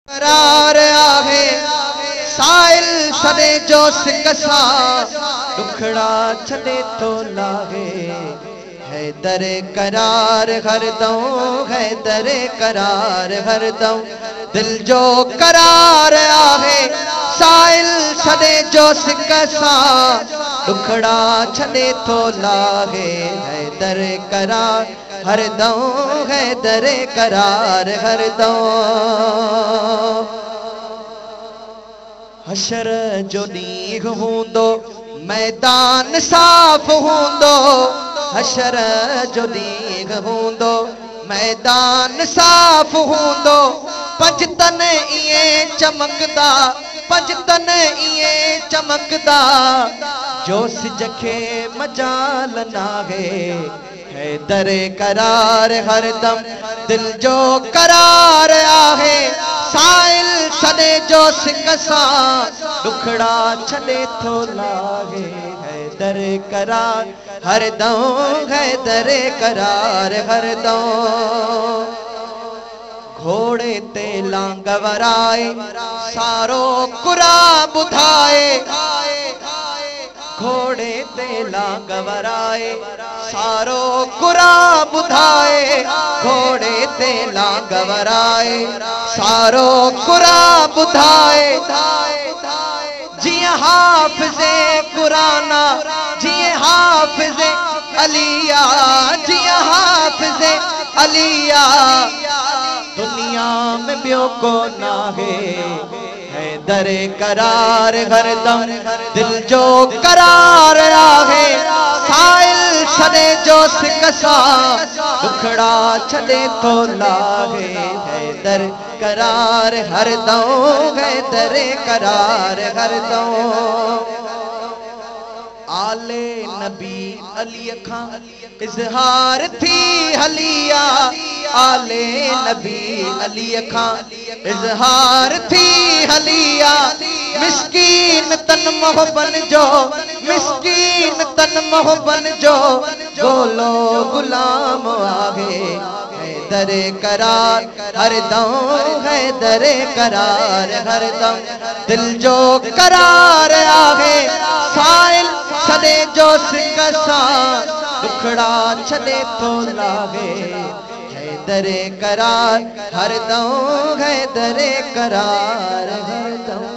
करार आहे साइल सदे जो सिकसा दुखड़ा छदे तो लागे है दरे करार हरदम है दरे करार हरदम दिल जो करार आहे साइल सदे जो सिकसा दुखड़ा छदे तो लागे है दरे करार हरदम है दरे करार हरदम हशर जो ॾींहुं हूंदो मैदान साफ़ हूंदो हशर जो ॾींहुं हूंदो मैदान साफ़ हूंदो पंज तन इएं चमकदा पंज तन इएं चमकदा जो सिज खे मजाल नाहे है दरे करार हरदम दिल जो करार आहे साइल सदे जो सिकसा दुखड़ा छदे तो लागे है दरे करार हरदम है दरे करार हरदम घोड़े ते लांग वराए सारो कुरा बुधाए घोड़े ते लांग वराए सारो कुरा बुधाए घोड़े ते लांग वराए सारो कुरा बुधाए जिया हाफिज़े कुराना जिया हाफिज़े अलिया जिया हाफिज़े अलिया दुनिया में बियो को नाहे है दरे करार हरदम दिल जो करार आहे साइल सदे जो सिकसा दुखड़ा छदे तो लागे है दर करार हरदम है दरे करार हरदम आले नबी अली खां इजहार थी हलिया आले नबी अली खां इजहार थी हलिया मिस्कीन तन मोहबन जो मिस्कीन तन मोहबन जो गोलो गुलाम आगे है दरे करार हरदम है दरे करार हरदम दिल जो करार आहे साइल सदे जो सिकसा दुखड़ा छदे तो लागे है दरे करार हरदम है दरे करार हरदम।